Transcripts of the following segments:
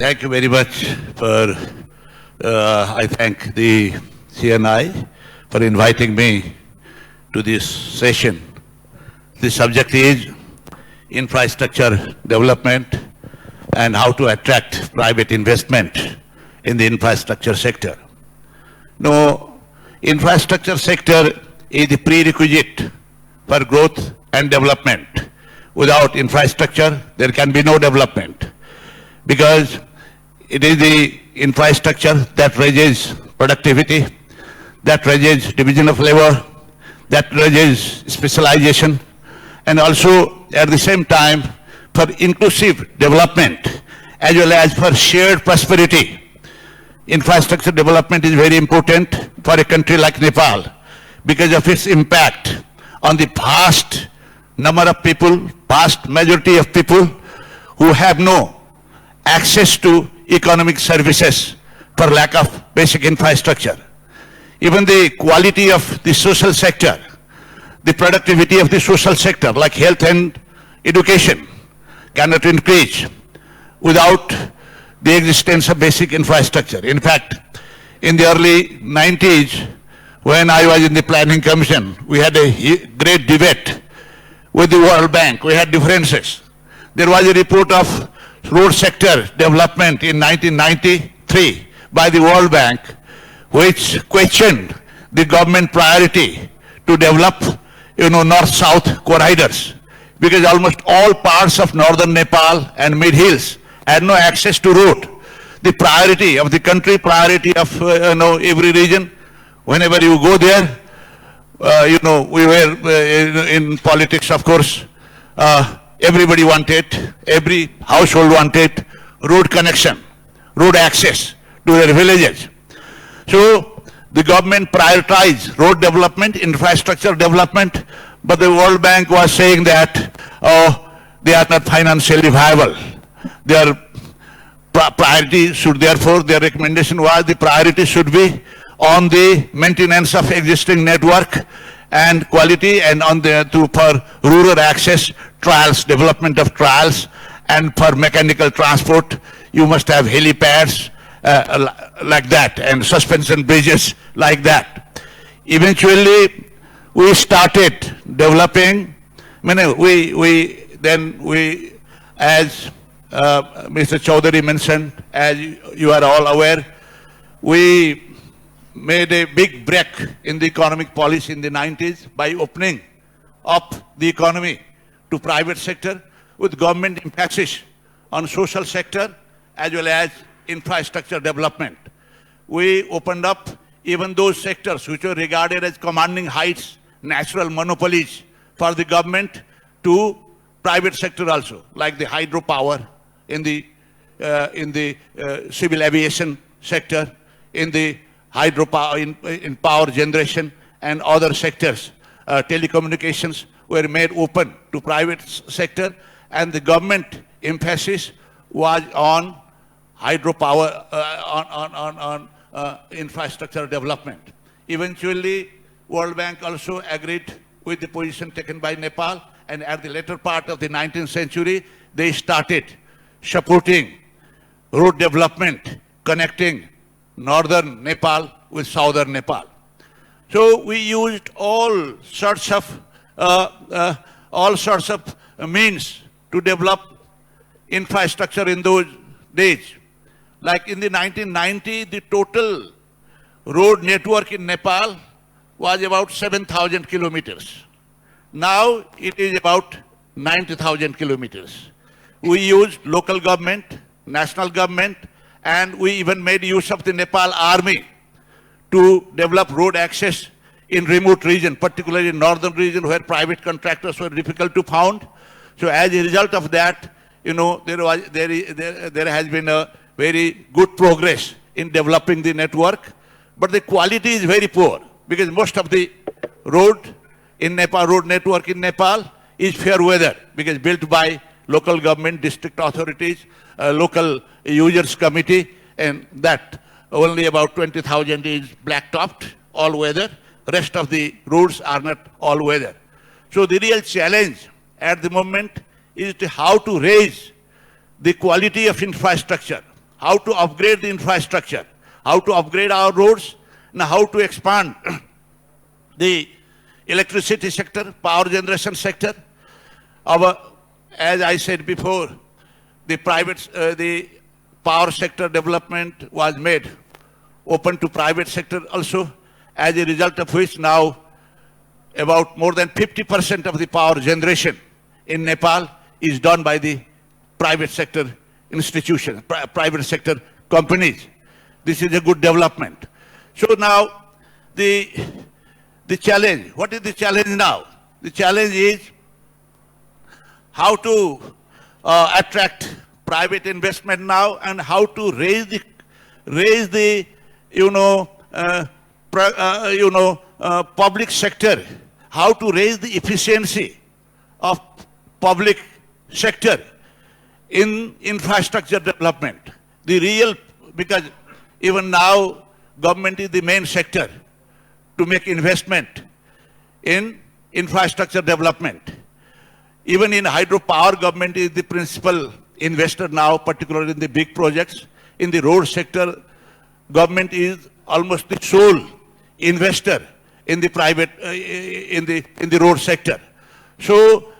Thank you very much for, I thank the CNI for inviting me to this session. The subject is infrastructure development and how to attract private investment in the infrastructure sector. Now, infrastructure sector is the prerequisite for growth and development. Without infrastructure, there can be no development, because it is the infrastructure that raises productivity, that raises division of labor, that raises specialization, and also at the same time for inclusive development as well as for shared prosperity. Infrastructure development is very important for a country like Nepal because of its impact on the vast number of people, vast majority of people who have no access to economic services for lack of basic infrastructure. Even the quality of the social sector, the productivity of the social sector like health and education cannot increase without the existence of basic infrastructure. In fact, in the early 90s, when I was in the Planning Commission, we had a great debate with the World Bank. We had differences. There was a report of road sector development in 1993 by the World Bank, which questioned the government priority to develop, north-south corridors, because almost all parts of northern Nepal and mid-hills had no access to road. The priority of the country, priority of every region, whenever you go there, we were in politics, of course. Everybody wanted, every household wanted road connection, road access to their villages. So the government prioritized road development, infrastructure development, but the World Bank was saying that they are not financially viable. Their priority should, therefore, their recommendation was the priority should be on the maintenance of existing network and quality, and on for rural access, trials, development of trials, and for mechanical transport, you must have helipads like that, and suspension bridges like that. Eventually, we started developing, as Mr. Chaudhary mentioned, as you are all aware, we made a big break in the economic policy in the 90s by opening up the economy to private sector with government emphasis on social sector as well as infrastructure development. We opened up even those sectors which were regarded as commanding heights, natural monopolies for the government, to private sector also, like the hydropower in the civil aviation sector, in the hydropower, in power generation and other sectors. Telecommunications were made open to private sector, and the government emphasis was on hydropower, on infrastructure development. Eventually, World Bank also agreed with the position taken by Nepal, and at the later part of the 19th century, they started supporting road development connecting northern Nepal with southern Nepal. So we used all sorts of means to develop infrastructure in those days. Like in the 1990, the total road network in Nepal was about 7,000 kilometers. Now it is about 90,000 kilometers. We used local government, national government, and we even made use of the Nepal army to develop road access in remote region, particularly in northern region where private contractors were difficult to find. So as a result of that, there has been a very good progress in developing the network, but the quality is very poor because most of the road network in Nepal is fair weather because built by local government, district authorities, local users committee, and that only about 20,000 is black-topped, all weather. Rest of the roads are not all weather. So the real challenge at the moment is how to raise the quality of infrastructure how to upgrade the infrastructure, how to upgrade our roads, and how to expand the electricity sector, power generation sector. As I said before, the power sector development was made open to private sector also, as a result of which now about more than 50% of the power generation in Nepal is done by the private sector institutions, private sector companies. This is a good development. So now the challenge, what is the challenge now? The challenge is how to attract private investment now, and how to raise the public sector, how to raise the efficiency of public sector in infrastructure development. Because even now government is the main sector to make investment in infrastructure development. Even in hydropower, government is the principal investor now, particularly in the big projects. In the road sector, government is almost the sole investor in the private, in the road sector. So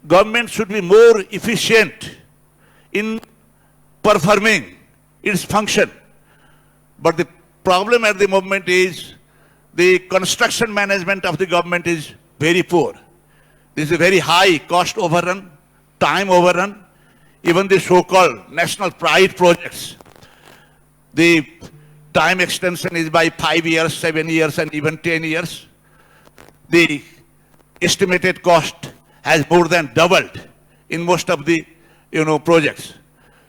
government should be more efficient in performing its function. But the problem at the moment is the construction management of the government is very poor. This is a very high cost overrun, time overrun. Even the so-called national pride projects, the time extension is by 5 years, 7 years, and even 10 years. The estimated cost has more than doubled in most of the projects.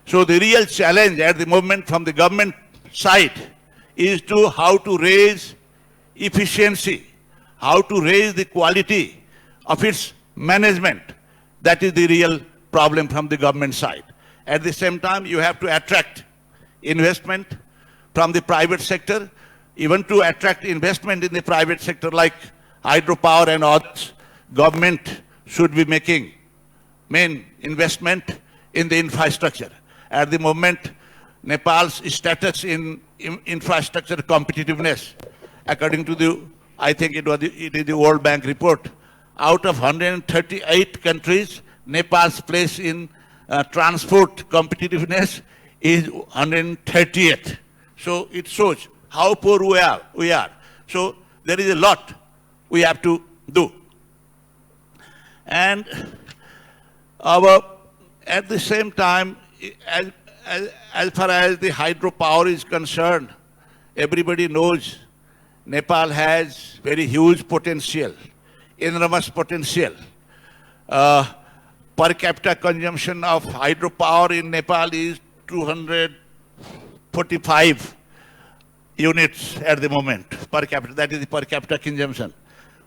So the real challenge at the moment from the government side is to how to raise efficiency, how to raise the quality of its management. That is the real problem from the government side. At the same time, you have to attract investment from the private sector. Even to attract investment in the private sector like hydropower and others, government should be making main investment in the infrastructure. At the moment, Nepal's status in infrastructure competitiveness, according to the, I think it is the World Bank report, out of 138 countries, Nepal's place in transport competitiveness is 130th. So it shows how poor we are. So there is a lot we have to do. And at the same time, as far as the hydropower is concerned, everybody knows Nepal has very huge potential, enormous potential. Per capita consumption of hydropower in Nepal is 245 units at the moment per capita. That is the per capita consumption,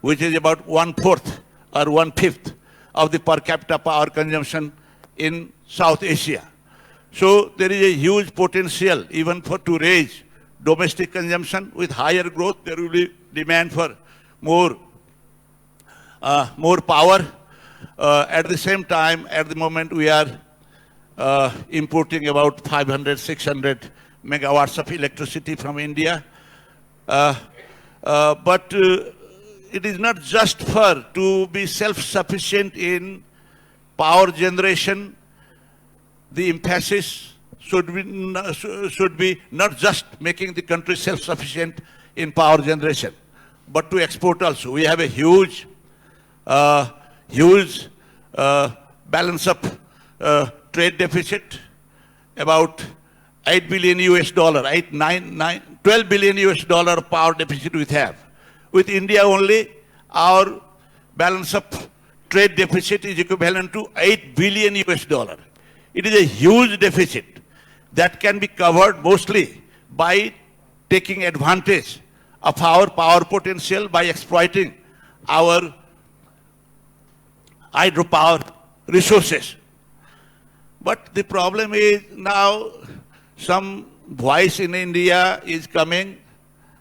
which is about 1/4 or 1/5 of the per capita power consumption in South Asia. So there is a huge potential even to raise domestic consumption. With higher growth, there will be demand for more power. At the same time, at the moment, we are importing about 500, 600 megawatts of electricity from India. But it is not just to be self-sufficient in power generation. The emphasis should be not just making the country self-sufficient in power generation, but to export also. We have a huge balance of trade deficit, about $8 billion US, 12 billion US dollar power deficit we have. With India only, our balance of trade deficit is equivalent to $8 billion US dollar. It is a huge deficit that can be covered mostly by taking advantage of our power potential, by exploiting our hydropower resources. But the problem is now some voice in India is coming.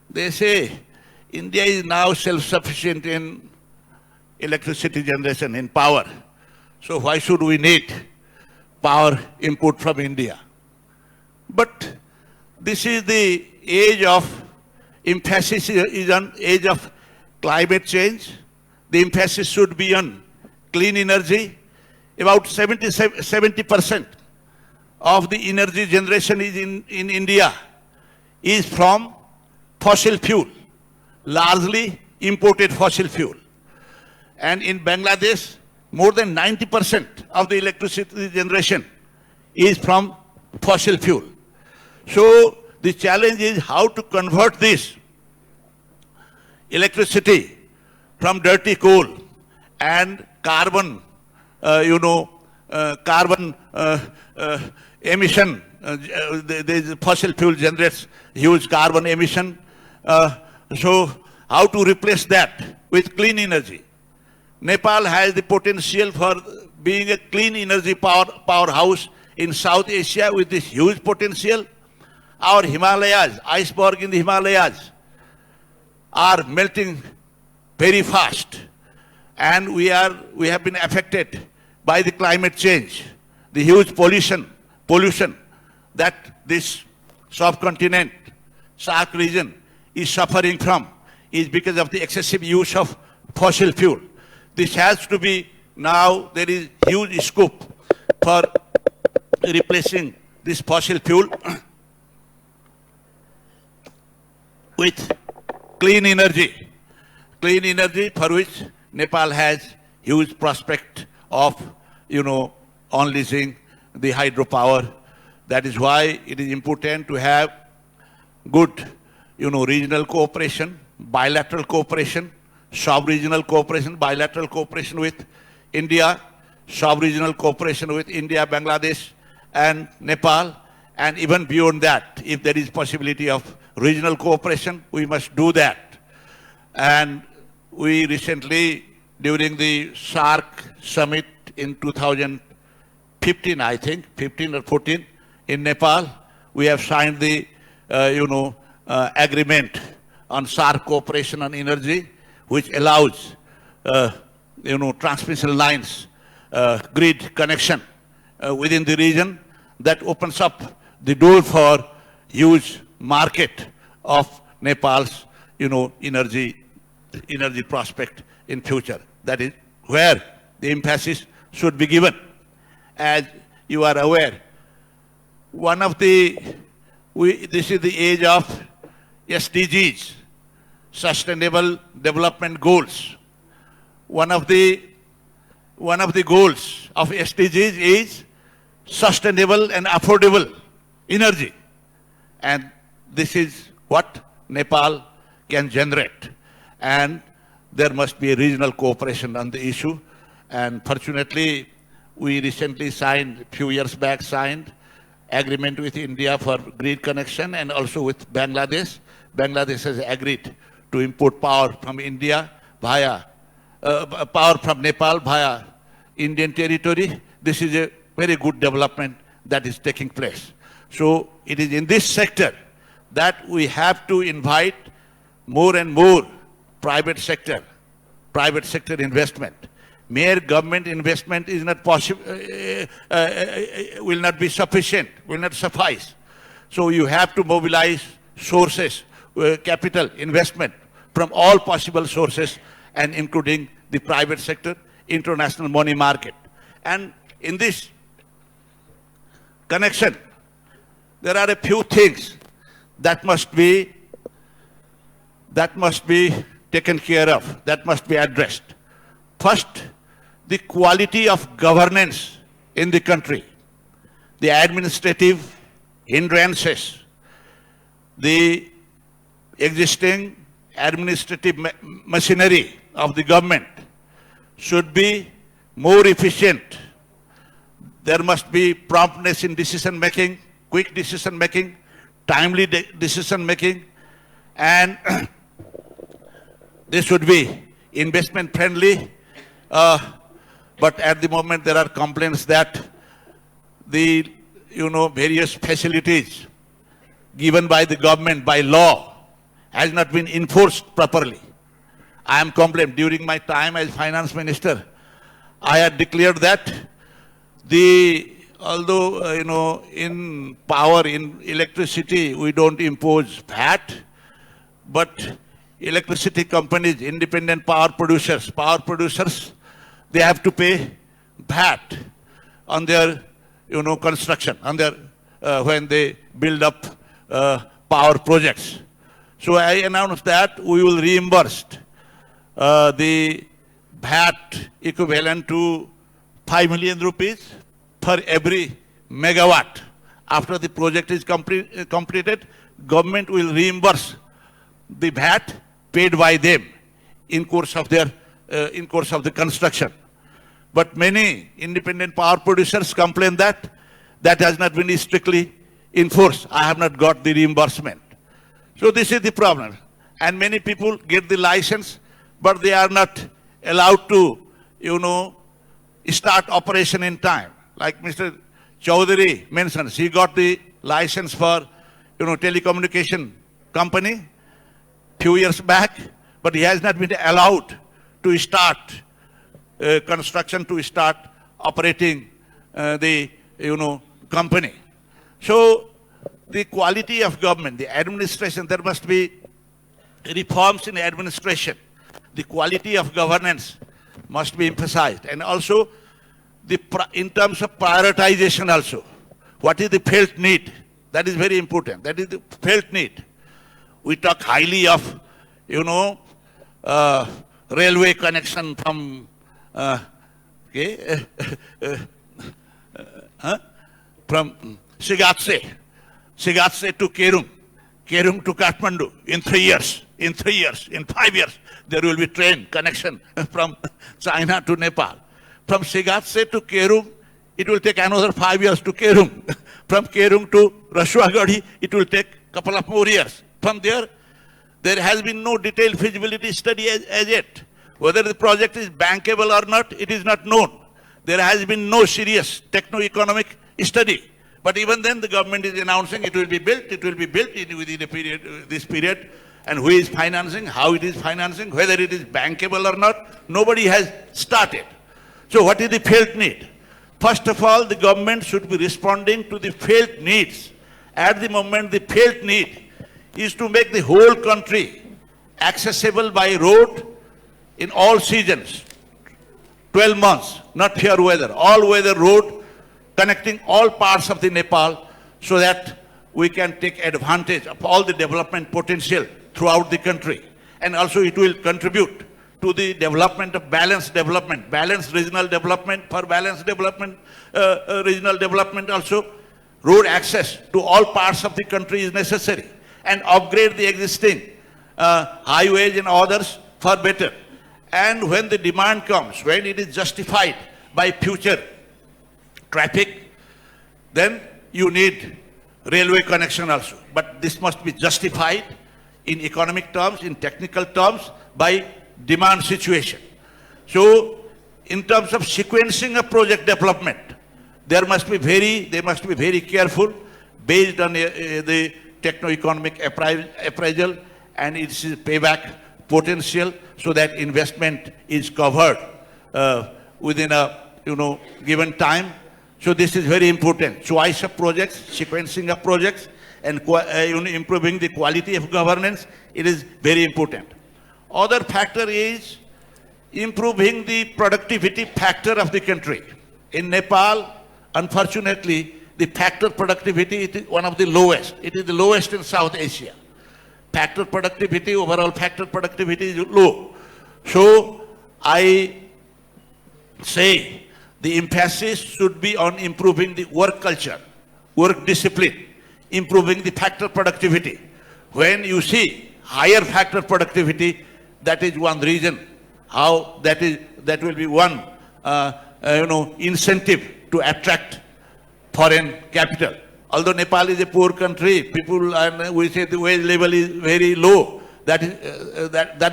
They say India is now self-sufficient in electricity generation, in power. So why should we need power input from India? But this is the age of emphasis is on age of climate change. The emphasis should be on clean energy. About 70% of the energy generation is in India is from fossil fuel, largely imported fossil fuel. And in Bangladesh, more than 90% of the electricity generation is from fossil fuel. So the challenge is how to convert this electricity from dirty coal and carbon, carbon emission. The fossil fuel generates huge carbon emission. So how to replace that with clean energy? Nepal has the potential for being a clean energy powerhouse in South Asia with this huge potential. Our Himalayas, iceberg in the Himalayas, are melting very fast, and we have been affected by the climate change. The huge pollution that this subcontinent, SAARC region, is suffering from is because of the excessive use of fossil fuel. This has to be, now there is huge scope for replacing this fossil fuel with clean energy for which Nepal has huge prospect of, unleashing the hydropower. That is why it is important to have good, regional cooperation, bilateral cooperation, sub-regional cooperation, bilateral cooperation with India, sub-regional cooperation with India, Bangladesh, and Nepal, and even beyond that, if there is possibility of regional cooperation, we must do that. And we recently, during the SAARC summit in 2015, I think, 15 or 14, in Nepal, we have signed the, agreement on SAARC cooperation on energy, which allows, transmission lines, grid connection within the region. That opens up the door for huge market of Nepal's, energy prospect in future. That is where the emphasis should be given. As you are aware, this is the age of SDGs, Sustainable Development Goals. One of the goals of SDGs is sustainable and affordable energy. And this is what Nepal can generate. And there must be a regional cooperation on the issue. And fortunately, we recently signed, a few years back, signed agreement with India for grid connection, and also with Bangladesh. Bangladesh has agreed to import power from India via, power from Nepal via Indian territory. This is a very good development that is taking place. So it is in this sector that we have to invite more and more private sector investment. Mere government investment is not possible, will not be sufficient, will not suffice. So you have to mobilize sources, capital investment from all possible sources, and including the private sector, international money market. And in this connection, there are a few things that must be taken care of, that must be addressed. First, the quality of governance in the country, the administrative hindrances, the existing administrative machinery of the government should be more efficient. There must be promptness in decision making, quick decision making, timely decision making, and this should be investment friendly. But at the moment there are complaints that the various facilities given by the government by law has not been enforced properly. I am complaining. During my time as finance minister, I had declared that the although, in power, in electricity, we don't impose VAT, but electricity companies, independent power producers, they have to pay VAT on their, construction, on their, when they build up power projects. So I announced that we will reimburse the VAT equivalent to 5 million rupees per every megawatt. After the project is completed, government will reimburse the VAT paid by them in course of their the construction. But many independent power producers complain that that has not been strictly enforced. I have not got the reimbursement. So this is the problem. And many people get the license, but they are not allowed to, start operation in time. Like Mr. Chaudhary mentioned, he got the license for, telecommunication company few years back, but he has not been allowed to start construction, to start operating the, company. So the quality of government, the administration, there must be reforms in administration. The quality of governance must be emphasized. And also, in terms of prioritization also, what is the felt need? That is very important. That is the felt need. We talk highly of, railway connection from, from Sigatse to Kerung to Kathmandu in 3 years, in 5 years, there will be train connection from China to Nepal. From Sigatse to Kerung, it will take another 5 years to Kerung. From Kerung to Rasuagadi, it will take a couple of more years. From there, there has been no detailed feasibility study as yet. Whether the project is bankable or not, it is not known. There has been no serious techno-economic study. But even then, the government is announcing it will be built within a period, this period. And who is financing, how it is financing, whether it is bankable or not, nobody has started. So what is the felt need? First of all, the government should be responding to the felt needs. At the moment, the felt need is to make the whole country accessible by road in all seasons, 12 months, not fair weather, all weather road connecting all parts of the Nepal so that we can take advantage of all the development potential throughout the country. And also it will contribute to the development of balanced regional development. For balanced development, regional development also, road access to all parts of the country is necessary, and upgrade the existing highways and others for better. And when the demand comes, when it is justified by future traffic, then you need railway connection also. But this must be justified in economic terms, in technical terms, by demand situation. So, in terms of sequencing of project development, they must be very careful based on the techno-economic appraisal and its payback potential, so that investment is covered within a given time. So this is very important. Choice of projects, sequencing of projects, and improving the quality of governance, it is very important. Other factor is improving the productivity factor of the country. In Nepal, unfortunately, the factor productivity is one of the lowest. It is the lowest in South Asia. Factor productivity, overall factor productivity is low. So I say the emphasis should be on improving the work culture, work discipline, improving the factor productivity. When you see higher factor productivity, that is one reason how that will be one incentive to attract foreign capital. Although Nepal is a poor country, people and we say the wage level is very low. That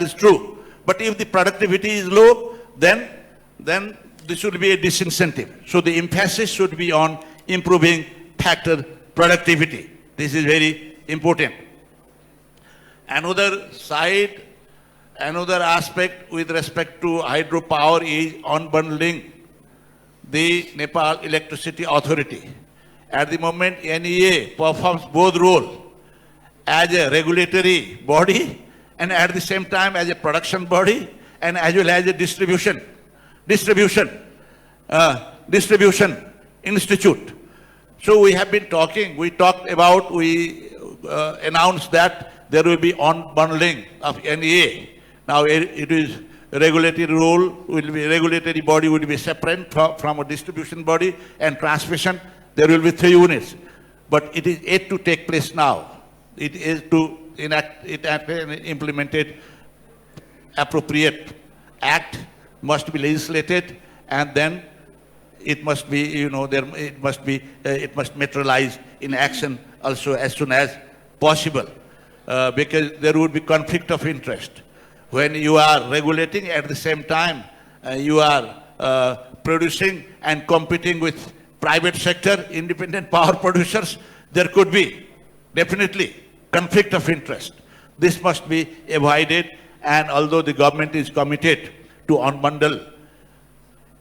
is true. But if the productivity is low, then this should be a disincentive. So the emphasis should be on improving factor productivity. This is very important. Another aspect with respect to hydropower is unbundling the Nepal Electricity Authority. At the moment, NEA performs both role as a regulatory body and at the same time as a production body and as well as a distribution institute. So we have been talking, we announced that there will be unbundling of NEA. Now it is a regulatory role, regulatory body will be separate from a distribution body, and transmission, there will be 3 units. But it is yet to take place now. It is to enact and implemented appropriate act must be legislated, and then it must be, it must materialize in action also as soon as possible, because there would be conflict of interest. When you are regulating, at the same time, you are producing and competing with private sector, independent power producers, there could be definitely conflict of interest. This must be avoided, and although the government is committed to unbundle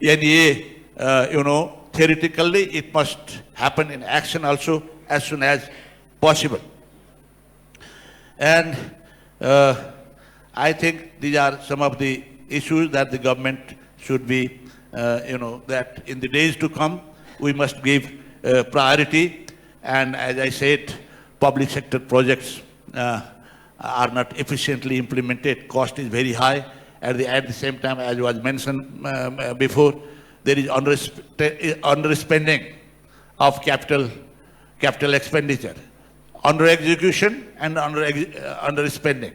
NEA, theoretically it must happen in action also as soon as possible. And I think these are some of the issues that the government should be, that in the days to come, we must give priority. And as I said, public sector projects are not efficiently implemented. Cost is very high. At the same time, as was mentioned before, there is underspending of capital expenditure, under execution and underspending.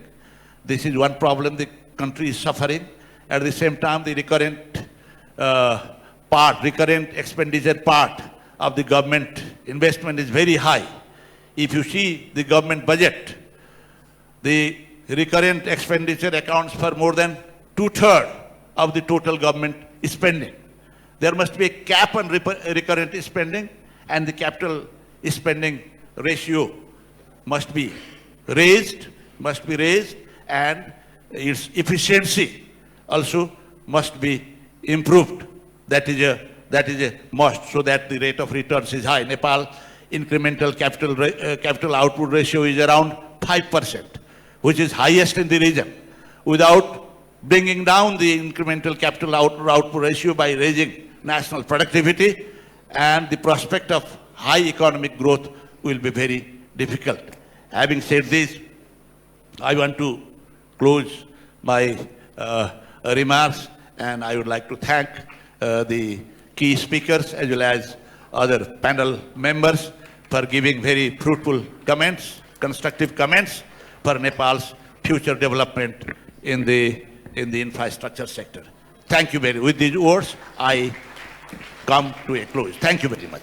This is one problem the country is suffering. At the same time, the recurrent expenditure part of the government investment is very high. If you see the government budget, the recurrent expenditure accounts for more than 2/3 of the total government spending. There must be a cap on recurrent spending, and the capital spending ratio must be raised, and its efficiency also must be improved. That is a must, so that the rate of returns is high. Nepal incremental capital output ratio is around 5%, which is highest in the region. Without bringing down the incremental capital output ratio by raising national productivity, and the prospect of high economic growth will be very difficult. Having said this, I want to close my remarks, and I would like to thank the key speakers as well as other panel members for giving very fruitful comments, constructive comments for Nepal's future development in the infrastructure sector. Thank you very much. With these words, I come to a close. Thank you very much.